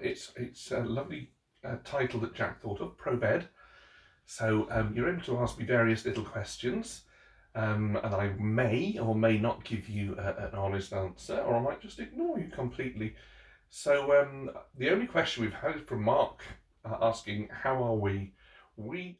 It's a lovely title that Jack thought of, Pro Bed. So you're able to ask me various little questions, and I may or may not give you an honest answer, or I might just ignore you completely. So the only question we've had is from Mark asking, how are we? We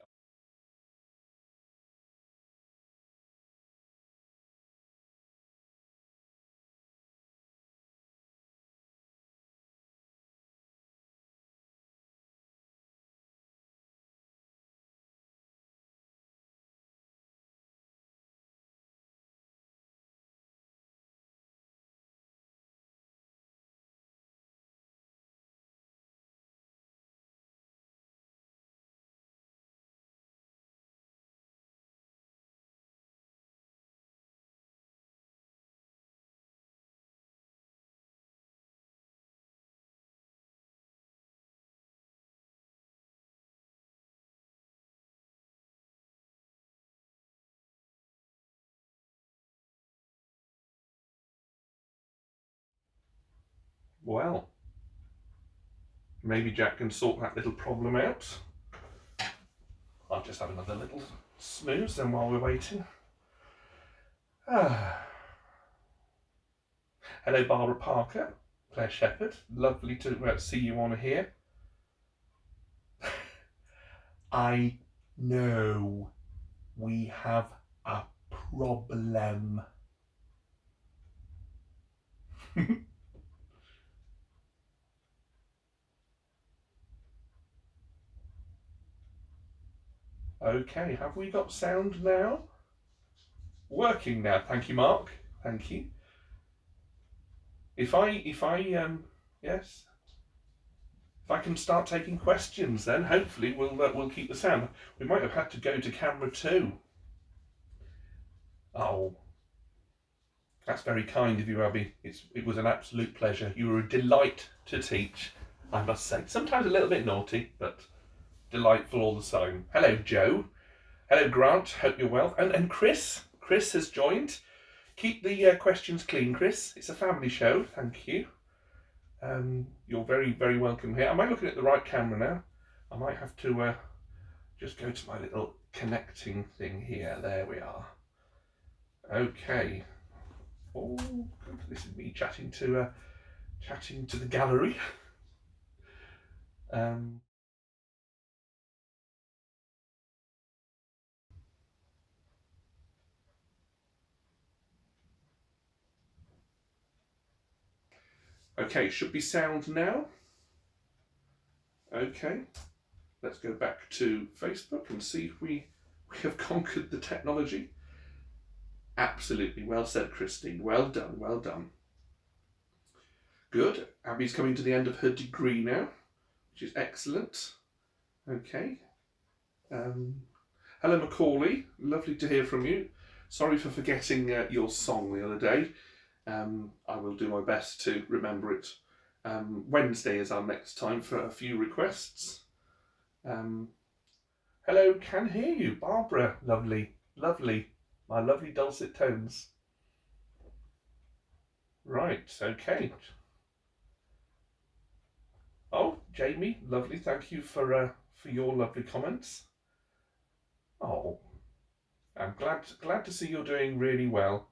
well, maybe Jack can sort that little problem out. I'll just have another little snooze then while we're waiting. Ah. Hello, Barbara Parker, Claire Shepherd. Lovely to see you on here. I know we have a problem. Okay, have we got sound now? Working now. Thank you, Mark. Thank you. If I yes, if I can start taking questions, then hopefully we'll keep the sound. We might have had to go to camera 2. Oh, that's very kind of you, Abby. It was an absolute pleasure. You were a delight to teach, I must say. Sometimes a little bit naughty, but delightful all the same. Hello, Joe. Hello, Grant. Hope you're well. And Chris. Chris has joined. Keep the questions clean, Chris. It's a family show. Thank you. You're very, very welcome here. Am I looking at the right camera now? I might have to just go to my little connecting thing here. There we are. Okay. Oh, good. This is me chatting to the gallery. Okay, should be sound now. Okay, let's go back to Facebook and see if we have conquered the technology. Absolutely, well said, Christine. Well done, well done. Good. Abby's coming to the end of her degree now, which is excellent. Okay. Hello, Macaulay. Lovely to hear from you. Sorry for forgetting your song the other day. I will do my best to remember it. Wednesday is our next time for a few requests. Hello, can hear you. Barbara, lovely, lovely. My lovely dulcet tones. Right, okay. Oh, Jamie, lovely. Thank you for your lovely comments. Oh, I'm glad to see you're doing really well.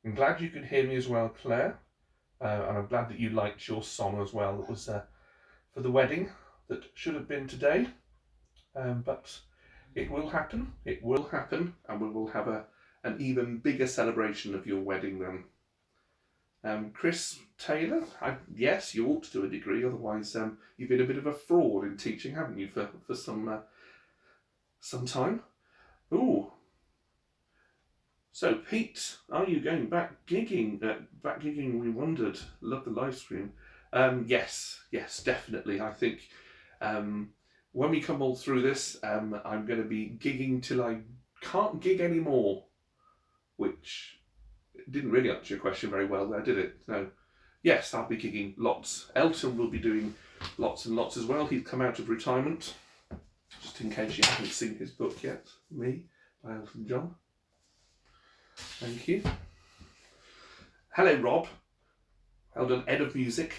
I'm glad you can hear me as well, Claire. And I'm glad that you liked your song as well. That was for the wedding that should have been today. But it will happen. It will happen, and we will have an even bigger celebration of your wedding then. Chris Taylor, yes, you ought to do a degree. Otherwise, you've been a bit of a fraud in teaching, haven't you, for some time? Ooh. So, Pete, are you going back gigging? Back gigging, we wondered. Love the live stream. Yes, definitely. I think when we come all through this, I'm going to be gigging till I can't gig anymore, which didn't really answer your question very well there, did it? No. Yes, I'll be gigging lots. Elton will be doing lots and lots as well. He's come out of retirement, just in case you haven't seen his book yet. Me, by Elton John. Thank you. Hello, Rob. Well done, Ed of Music.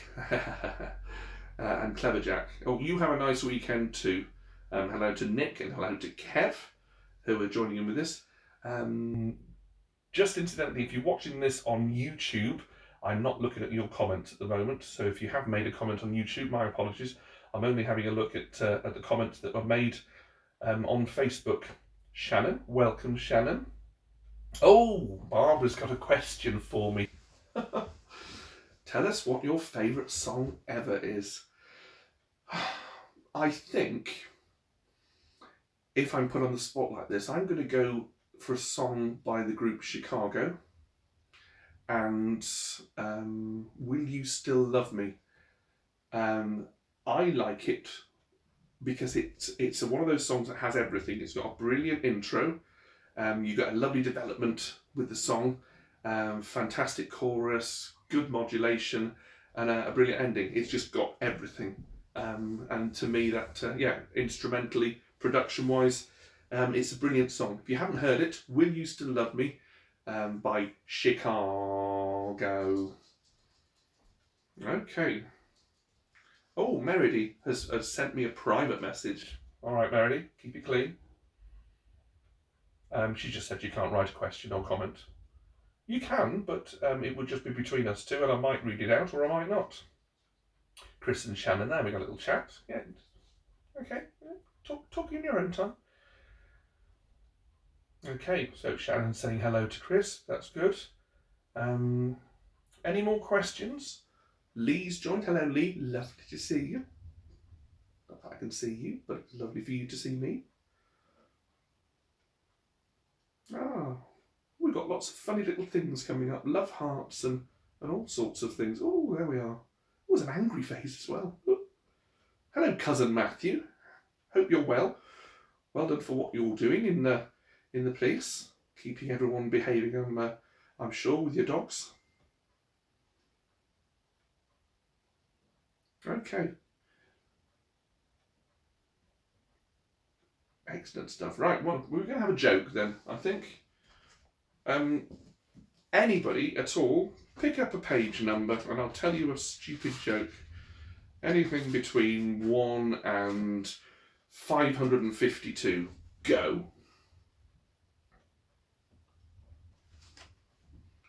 and Clever Jack. Oh, you have a nice weekend too. Hello to Nick and hello to Kev, who are joining in with this. Just incidentally, if you're watching this on YouTube, I'm not looking at your comments at the moment. So if you have made a comment on YouTube, my apologies. I'm only having a look at the comments that were made on Facebook. Shannon, welcome, Shannon. Oh, Barbara's got a question for me. Tell us what your favourite song ever is. I think if I'm put on the spot like this, I'm going to go for a song by the group Chicago, and Will You Still Love Me? I like it because it's one of those songs that has everything. It's got a brilliant intro, you got a lovely development with the song, fantastic chorus, good modulation, and a brilliant ending. It's just got everything. And to me, that instrumentally, production-wise, it's a brilliant song. If you haven't heard it, Will You Still Love Me by Chicago. Okay. Oh, Meredy has sent me a private message. All right, Meredy, keep it clean. She just said you can't write a question or comment. You can, but it would just be between us two, and I might read it out or I might not. Chris and Shannon there, we got a little chat. Yeah. Okay. Talk in your own time. Okay, so Shannon's saying hello to Chris. That's good. Any more questions? Lee's joined. Hello, Lee. Lovely to see you. Not that I can see you, but lovely for you to see me. We've got lots of funny little things coming up. Love hearts and all sorts of things. Oh, there we are. Oh, there's an angry face as well. Oh. Hello, cousin Matthew. Hope you're well. Well done for what you're doing in the police, keeping everyone behaving. I'm sure with your dogs. Okay. Excellent stuff. Right. Well, we're going to have a joke then. I think. Anybody at all, pick up a page number, and I'll tell you a stupid joke. Anything between 1 and 552. Go.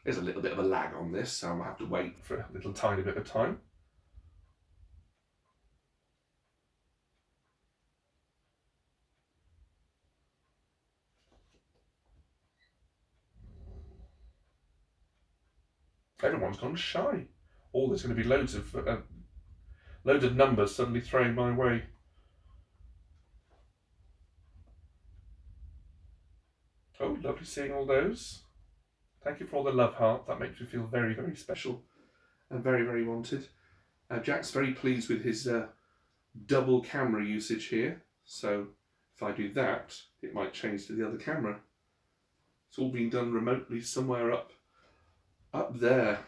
There's a little bit of a lag on this, so I'll have to wait for a little tiny bit of time. Everyone's gone shy. Oh, there's going to be loads of numbers suddenly thrown my way. Oh, lovely seeing all those. Thank you for all the love heart. That makes me feel very, very special and very, very wanted. Jack's very pleased with his double camera usage here. So if I do that, it might change to the other camera. It's all being done remotely somewhere up there.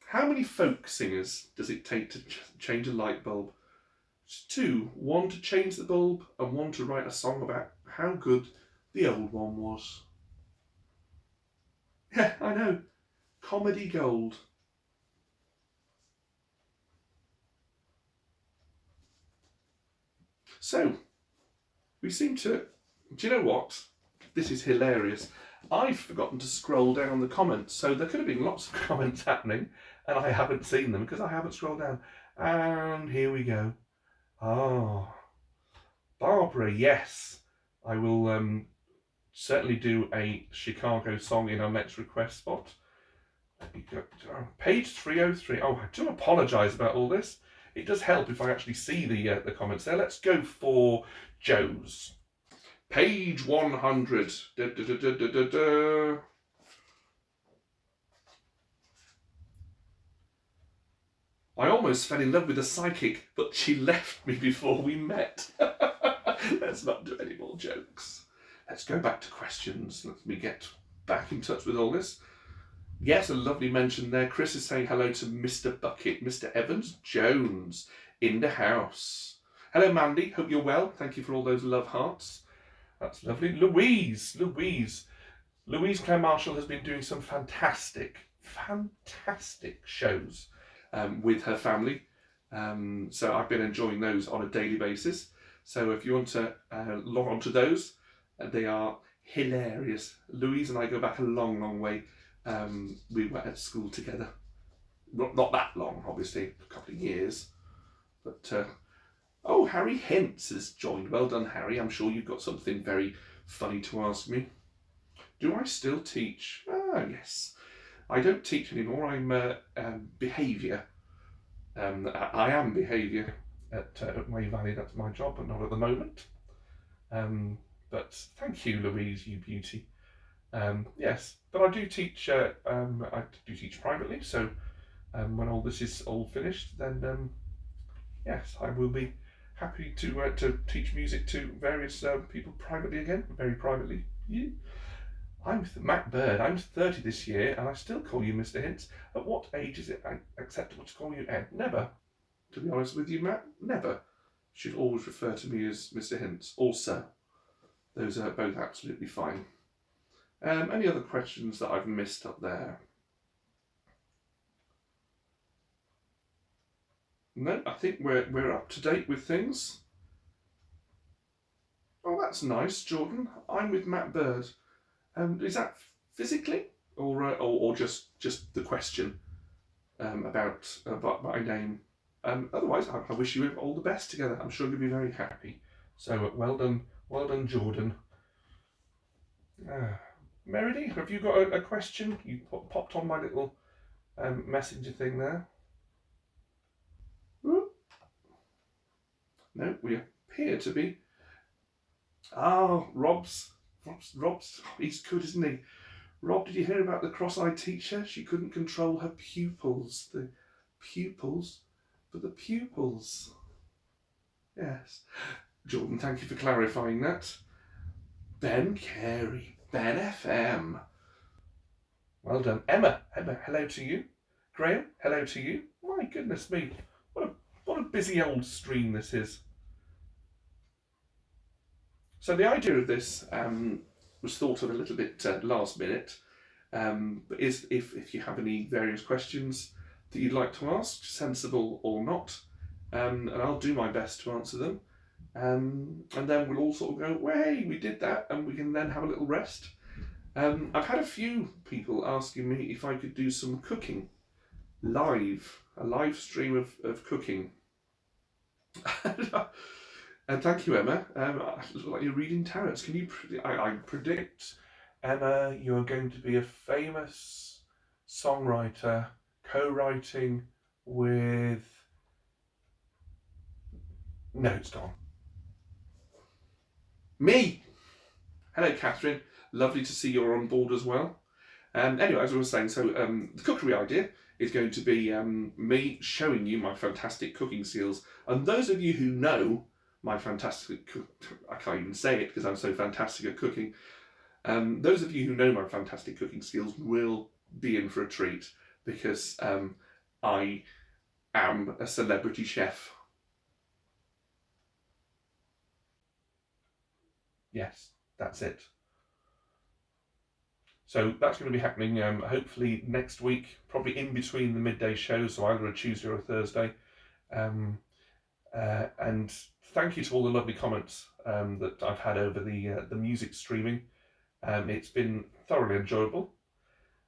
How many folk singers does it take to change a light bulb? It's 2. 1 to change the bulb and 1 to write a song about how good the old one was. Yeah, I know. Comedy gold. So, we seem to... Do you know what? This is hilarious. I've forgotten to scroll down the comments, so there could have been lots of comments happening, and I haven't seen them because I haven't scrolled down. And here we go. Oh, Barbara, yes. I will certainly do a Chicago song in our next request spot. Let me go. Page 303. Oh, I do apologise about all this. It does help if I actually see the comments there. Let's go for Joe's. Page 100. Da, da, da, da, da, da. I almost fell in love with a psychic, but she left me before we met. Let's not do any more jokes. Let's go back to questions. Let me get back in touch with all this. Yes, a lovely mention there. Chris is saying hello to Mr. Bucket, Mr. Evans Jones in the house. Hello, Mandy. Hope you're well. Thank you for all those love hearts. That's lovely. Louise Claire Marshall has been doing some fantastic shows with her family. So I've been enjoying those on a daily basis. So if you want to log on to those, they are hilarious. Louise and I go back a long, long way. We were at school together. Not that long, obviously, a couple of years. But, oh, Harry Hintz has joined. Well done, Harry. I'm sure you've got something very funny to ask me. Do I still teach? Ah, yes. I don't teach anymore. I'm behaviour. I am behaviour at Way Valley. That's my job, but not at the moment. But thank you, Louise, you beauty. Yes, but I do teach. I do teach privately. So when all this is all finished, then yes, I will be happy to teach music to various people privately again, very privately. Yeah. I'm Matt Bird. I'm 30 this year, and I still call you Mr. Hintz. At what age is it acceptable to call you Ed? Never. To be honest with you, Matt, never. You should always refer to me as Mr. Hintz. Also, those are both absolutely fine. Any other questions that I've missed up there? No, I think we're up to date with things. Oh, that's nice, Jordan. I'm with Matt Bird. Is that physically, or just the question about my name? Otherwise, I wish you all the best together. I'm sure you'll be very happy. So well done, Jordan. Meredy, have you got a question? You popped on my little messenger thing there. No, we appear to be. Ah, Rob's. He's good, isn't he? Rob, did you hear about the cross-eyed teacher? She couldn't control her pupils. The pupils? But the pupils. Yes. Jordan, thank you for clarifying that. Ben Carey. Ben FM. Well done. Emma, hello to you. Graham, hello to you. My goodness me. What a busy old stream this is. So the idea of this was thought of a little bit last minute. But is if you have any various questions that you'd like to ask, sensible or not, and I'll do my best to answer them. And then we'll all sort of go, well, hey, we did that, and we can then have a little rest. I've had a few people asking me if I could do some cooking a live stream of cooking. And thank you, Emma. It looks like you're reading tarots. Can you? I predict, Emma, you're going to be a famous songwriter, co-writing with. No, it's gone. Me. Hello, Catherine. Lovely to see you're on board as well. Anyway, as I was saying, so the cookery idea is going to be me showing you my fantastic cooking skills. And those of you who know my fantastic, I can't even say it because I'm so fantastic at cooking. Those of you who know my fantastic cooking skills will be in for a treat because I am a celebrity chef. Yes, that's it. So that's going to be happening hopefully next week, probably in between the midday shows, so either a Tuesday or a Thursday. And thank you to all the lovely comments that I've had over the music streaming. It's been thoroughly enjoyable.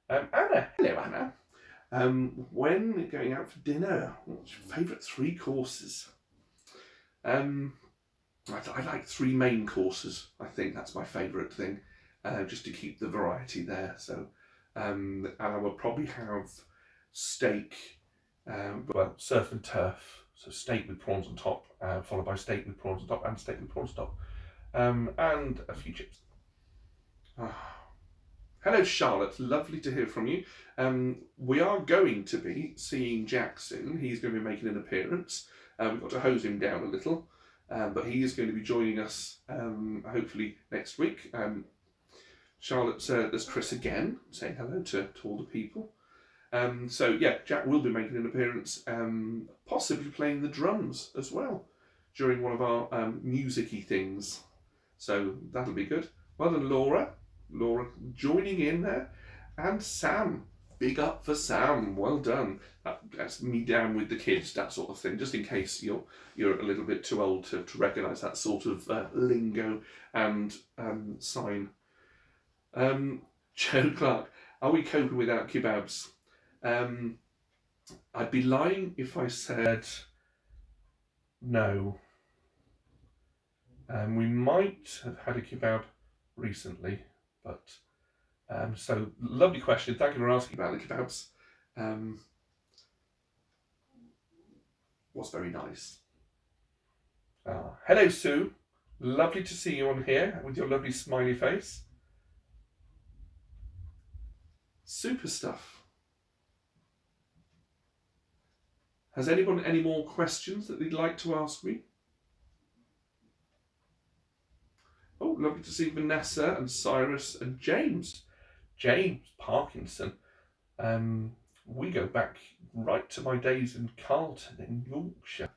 Anna, hello Anna. When going out for dinner, what's your favourite 3 courses? I like 3 main courses. I think that's my favourite thing, just to keep the variety there. So, and I will probably have steak, surf and turf. So steak with prawns on top, followed by steak with prawns on top, and steak with prawns on top, and a few chips. Hello Charlotte, lovely to hear from you. We are going to be seeing Jack soon. He's going to be making an appearance. We've got to hose him down a little, but he is going to be joining us hopefully next week. Charlotte, there's Chris again, saying hello to all the people. So yeah, Jack will be making an appearance, possibly playing the drums as well during one of our music-y things. So that'll be good. Well done, Laura joining in there, and Sam. Big up for Sam. Well done. That's me down with the kids, that sort of thing. Just in case you're a little bit too old to recognise that sort of lingo and sign. Joe Clark, are we coping without kebabs? I'd be lying if I said no. We might have had a kebab recently, but so lovely question. Thank you for asking about the kebabs. Was very nice. Hello, Sue. Lovely to see you on here with your lovely smiley face. Super stuff. Has anyone any more questions that they'd like to ask me? Oh, lovely to see Vanessa and Cyrus and James. James Parkinson. We go back right to my days in Carlton in Yorkshire.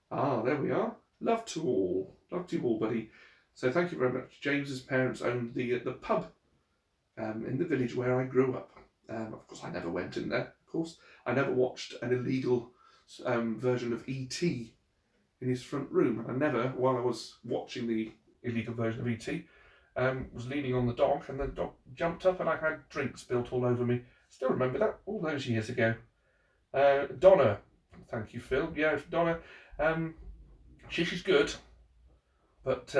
Ah, there we are. Love to all. Love to you all, buddy. So thank you very much. James's parents owned the pub in the village where I grew up. Of course, I never went in there. Of course, I never watched an illegal version of E.T. in his front room. I never, while I was watching the illegal version of E.T., was leaning on the dog, and the dog jumped up, and I had drinks spilled all over me. Still remember that all those years ago. Donna, thank you, Phil. Yeah, Donna. She's good, but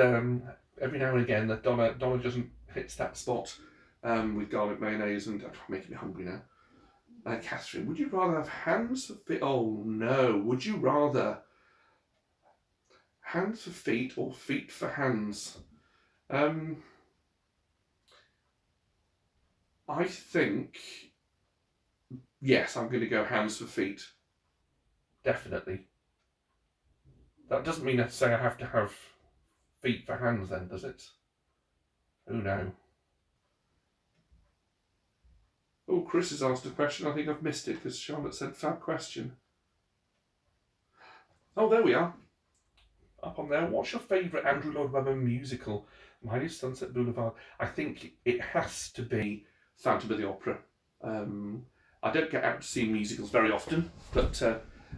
every now and again that Donna doesn't hits that spot with garlic mayonnaise, and making me hungry now. Catherine, would you rather have hands for feet? Oh no, would you rather hands for feet or feet for hands? I think yes, I'm going to go hands for feet. Definitely. That doesn't mean necessarily I have to have feet for hands then, does it? Oh no. Oh, Chris has asked a question. I think I've missed it because Charlotte said fab question. Oh, there we are. Up on there. What's your favourite Andrew Lloyd Webber musical? Mine is Sunset Boulevard. I think it has to be Phantom of the Opera. I don't get out to see musicals very often, but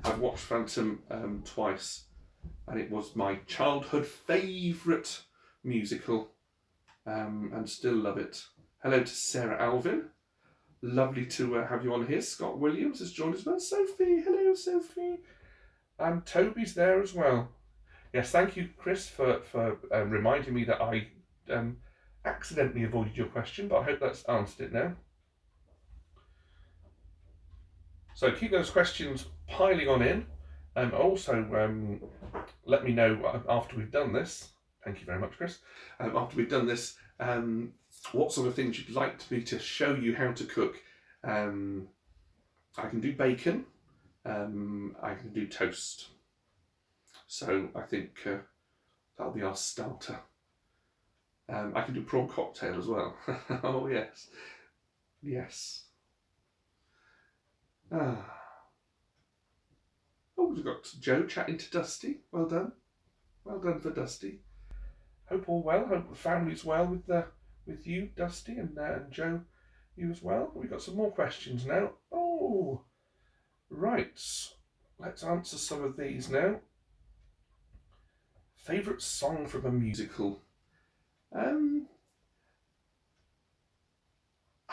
I've watched Phantom twice, and it was my childhood favourite musical, and still love it. Hello to Sarah Alvin. Lovely to have you on here. Scott Williams has joined us well. Sophie, hello Sophie. And Toby's there as well. Yes, thank you, Chris, for reminding me that I accidentally avoided your question, but I hope that's answered it now. So keep those questions piling on in. Also, let me know after we've done this. Thank you very much, Chris. After we've done this, what sort of things you'd like me to show you how to cook. I can do bacon. I can do toast. So I think that'll be our starter. I can do prawn cocktail as well. Oh yes, yes. Oh, we've got Joe chatting to Dusty. Well done for Dusty. Hope all well. Hope the family's well with you, Dusty, and Joe, you as well. We've got some more questions now. Oh, right. Let's answer some of these now. Favourite song from a musical? I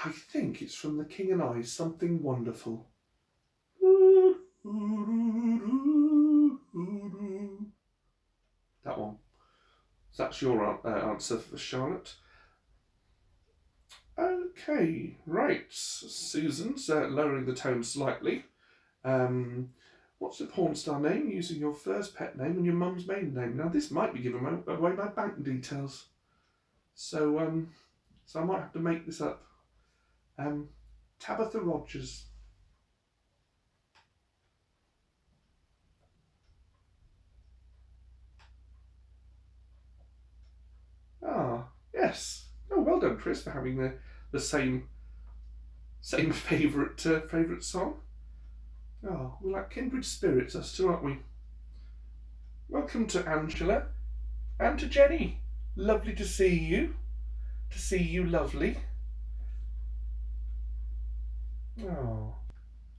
think it's from The King and I, Something Wonderful. That one. So that's your answer for Charlotte. Okay, right. Susan's lowering the tone slightly. What's the porn star name using your first pet name and your mum's maiden name? Now this might be giving away my bank details. So I might have to make this up. Tabitha Rogers. Ah, yes. Oh, well done, Chris, for having the same favourite song. Oh, we're like kindred spirits, us two, aren't we? Welcome to Angela and to Jenny. Lovely to see you. To see you, lovely. Oh,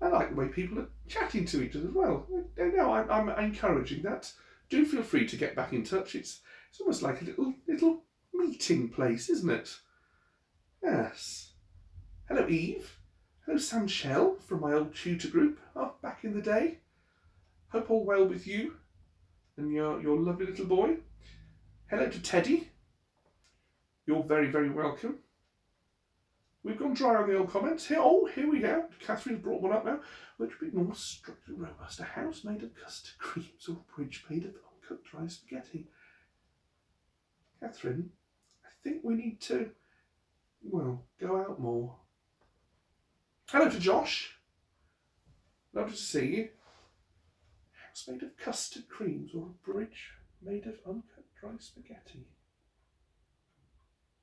I like the way people are chatting to each other as well. No, I'm encouraging that. Do feel free to get back in touch. It's almost like a little meeting place, isn't it? Yes. Hello, Eve. Hello, Sanchel from my old tutor group. Oh, back in the day. Hope all well with you and your lovely little boy. Hello to Teddy. You're very, very welcome. We've gone dry on the old comments. Here we go. Catherine's brought one up now. Which would be more structurally robust? A house made of custard creams or a bridge made of uncut dry spaghetti? Catherine, I think we need to, well, go out more. Hello to Josh. Lovely to see you. House made of custard creams or a bridge made of uncut dry spaghetti?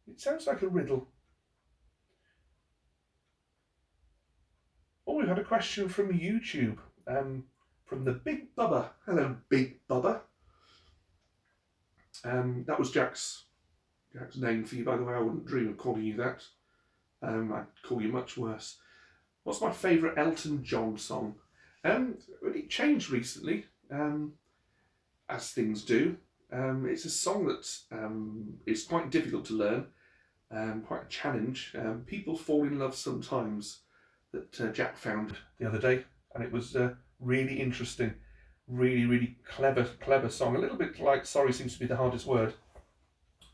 It sounds like a riddle. Oh, we've had a question from YouTube, from the Big Bubba. Hello, Big Bubba. That was Jack's name for you, by the way. I wouldn't dream of calling you that. I'd call you much worse. What's my favourite Elton John song? It changed recently, as things do. It's a song that is quite difficult to learn, quite a challenge. People Fall in Love Sometimes, that Jack found the other day, and it was really interesting, really clever song. A little bit like Sorry seems to be the hardest word,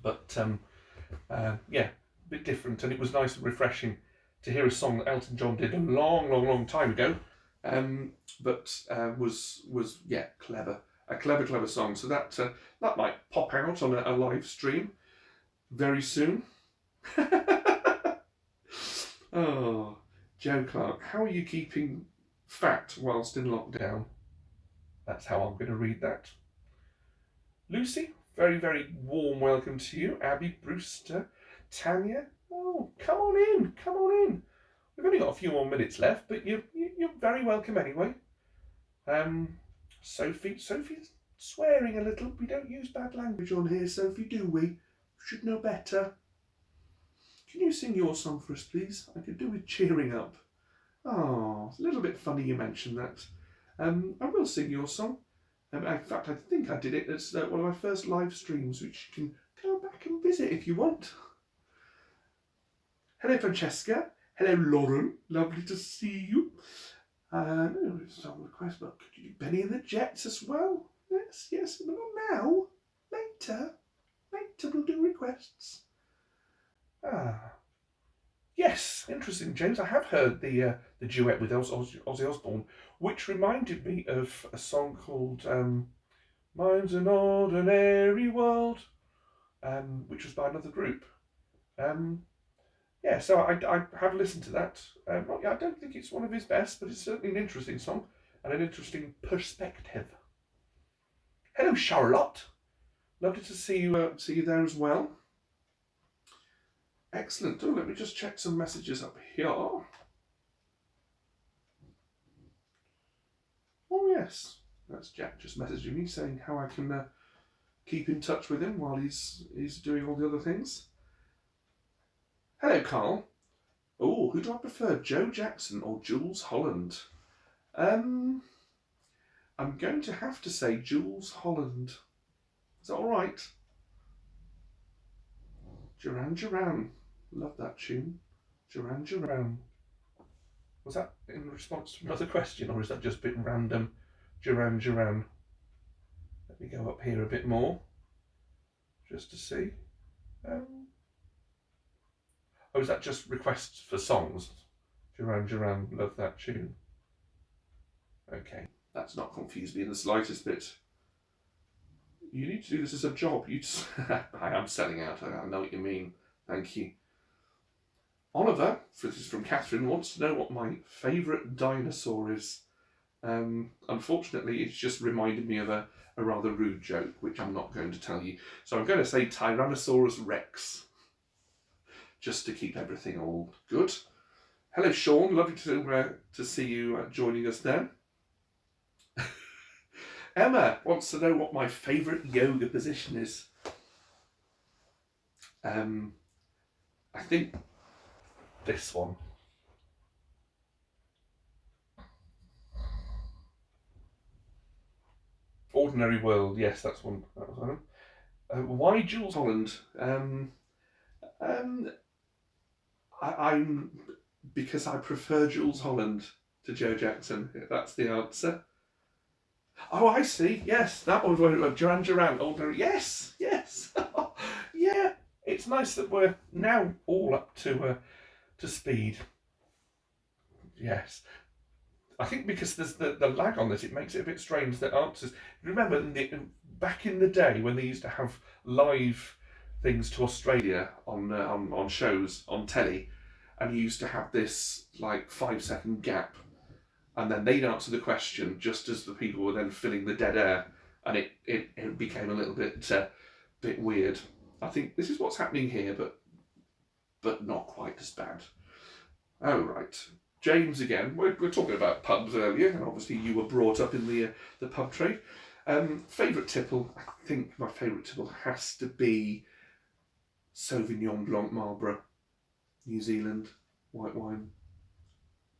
but yeah, a bit different, and it was nice and refreshing to hear a song that Elton John did a long time ago, but was yeah, clever, a clever song. So that might pop out on a live stream very soon. Oh, Joe Clark, how are you keeping fat whilst in lockdown? That's how I'm going to read that. Lucy, very warm welcome to you. Abby, Brewster, Tanya. Oh, come on in. We've only got a few more minutes left, but you're very welcome anyway. Sophie's swearing a little. We don't use bad language on here, Sophie, do we? Should know better. Can you sing your song for us, please? I could do with cheering up. Oh, it's a little bit funny you mentioned that. I will sing your song. In fact, I think I did it as one of my first live streams, which you can go back and visit if you want. Hello, Francesca. Hello, Lauren. Lovely to see you. No, it's a song request, but could you do Benny and the Jets as well? Yes, but not now. Later we'll do requests. Yes, interesting, James. I have heard the duet with Ozzy Osbourne, which reminded me of a song called Mine's an Ordinary World, which was by another group. Yeah, so I have listened to that. I don't think it's one of his best, but it's certainly an interesting song and an interesting perspective. Hello, Charlotte. Lovely to see you there as well. Excellent. Oh, let me just check some messages up here. Oh yes, that's Jack just messaging me saying how I can keep in touch with him while he's doing all the other things. Hello, Carl. Oh, who do I prefer, Joe Jackson or Jules Holland? I'm going to have to say Jules Holland. Is that all right? Duran Duran. Love that tune. Duran Duran. Was that in response to another question, or is that just a bit random? Duran Duran. Let me go up here a bit more, just to see. Is that just requests for songs? Duran Duran, love that tune. Okay, that's not confused me in the slightest bit. You need to do this as a job. I am selling out. I know what you mean. Thank you. Oliver, this is from Catherine, wants to know what my favourite dinosaur is. Unfortunately, it's just reminded me of a rather rude joke, which I'm not going to tell you. So I'm going to say Tyrannosaurus Rex, just to keep everything all good. Hello, Sean. Lovely to see you joining us then. Emma wants to know what my favourite yoga position is. I think this one. Ordinary World, yes, that's one. That was one. Why Jules Holland? I'm because I prefer Jules Holland to Joe Jackson. That's the answer. Oh, I see. Yes, that one. Duran Duran. Ordinary. Yes, yes. Yeah, it's nice that we're now all up to speed. Yes. I think because there's the lag on this, it makes it a bit strange that answers. Remember, back in the day when they used to have live things to Australia on shows on telly, and you used to have this like 5 second gap, and then they'd answer the question just as the people were then filling the dead air, and it became a little bit weird. I think this is what's happening here, but not quite as bad. Oh, right. James again. We're talking about pubs earlier, and obviously you were brought up in the pub trade. Favourite tipple? I think my favourite tipple has to be Sauvignon Blanc Marlborough, New Zealand, white wine,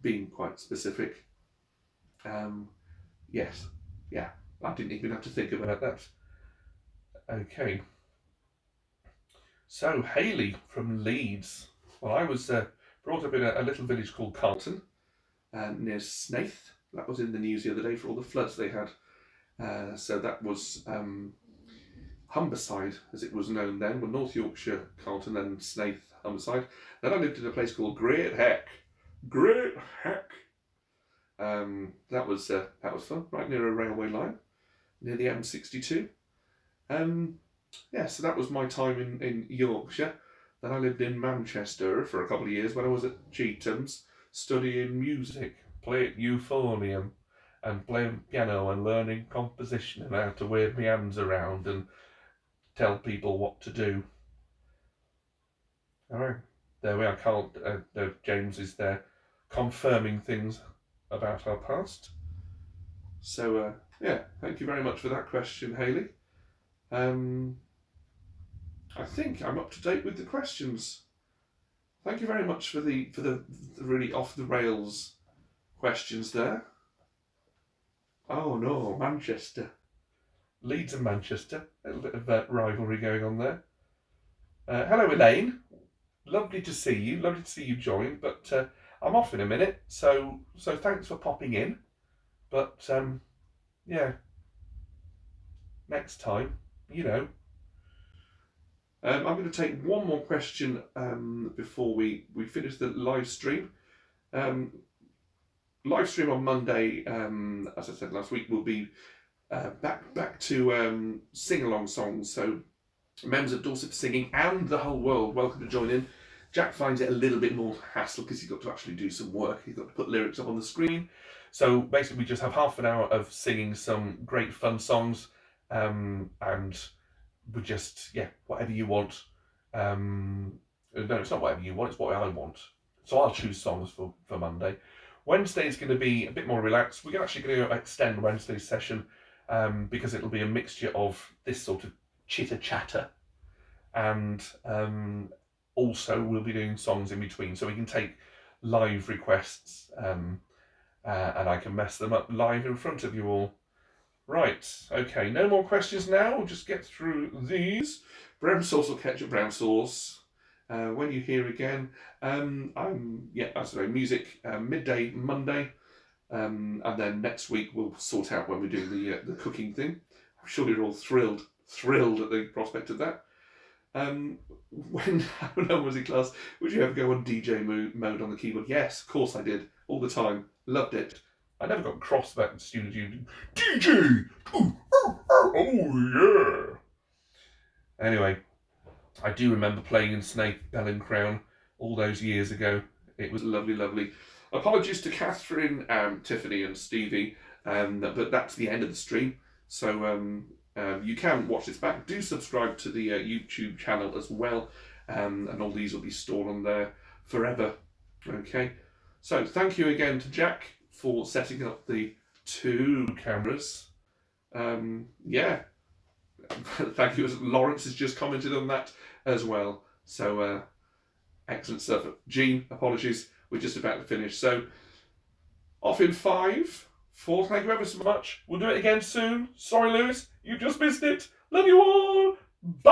being quite specific. Yes, yeah, I didn't even have to think about that. Okay. So, Hayley from Leeds. Well, I was brought up in a little village called Carlton, near Snaith. That was in the news the other day for all the floods they had. So that was Humberside, as it was known then, well, North Yorkshire, Carlton, then Snaith, Humberside. Then I lived in a place called Great Heck. Great Heck. That was fun, right near a railway line, near the M62. Yeah, so that was my time in Yorkshire. Then I lived in Manchester for a couple of years when I was at Cheatham's, studying music, playing euphonium, and playing piano and learning composition and how to wave my hands around and tell people what to do. All right, there we are. James is there confirming things about our past. So, yeah, thank you very much for that question, Hayley. I think I'm up to date with the questions. Thank you very much for the really off the rails questions there. Oh no, Manchester, Leeds and Manchester, a little bit of rivalry going on there. Hello, Elaine. Lovely to see you. Lovely to see you join. But I'm off in a minute, so thanks for popping in. But yeah, next time, you know. I'm going to take one more question before we finish the live stream. Live stream on Monday, as I said last week, will be back to sing-along songs. So members of Dorset Singing and the whole world, welcome to join in. Jack finds it a little bit more hassle because he's got to actually do some work. He's got to put lyrics up on the screen. So basically we just have half an hour of singing some great fun songs, and we just, yeah, whatever you want. No, it's not whatever you want, it's what I want. So I'll choose songs for Monday. Wednesday is going to be a bit more relaxed. We're actually going to extend Wednesday's session because it'll be a mixture of this sort of chitter-chatter, and also we'll be doing songs in between, so we can take live requests and I can mess them up live in front of you all. Right, okay, no more questions now. We'll just get through these. Brown sauce or ketchup brown sauce. When you hear again, music midday Monday, and then next week we'll sort out when we do the cooking thing. I'm sure you're all thrilled at the prospect of that. When I was in class, would you ever go on DJ mode on the keyboard? Yes, of course I did, all the time. Loved it. I never got cross about the student union. DJ! Oh yeah! Anyway, I do remember playing in Snape, Bell and Crown all those years ago. It was lovely, lovely. Apologies to Catherine, Tiffany and Stevie, but that's the end of the stream. So you can watch this back. Do subscribe to the YouTube channel as well, and all these will be stored on there forever. Okay, so thank you again to Jack for setting up the 2 cameras. Yeah, thank you. Lawrence has just commented on that as well. So excellent stuff. Jean, apologies, we're just about to finish. So off in 5, 4, thank you ever so much. We'll do it again soon. Sorry, Lewis, you just missed it. Love you all. Bye.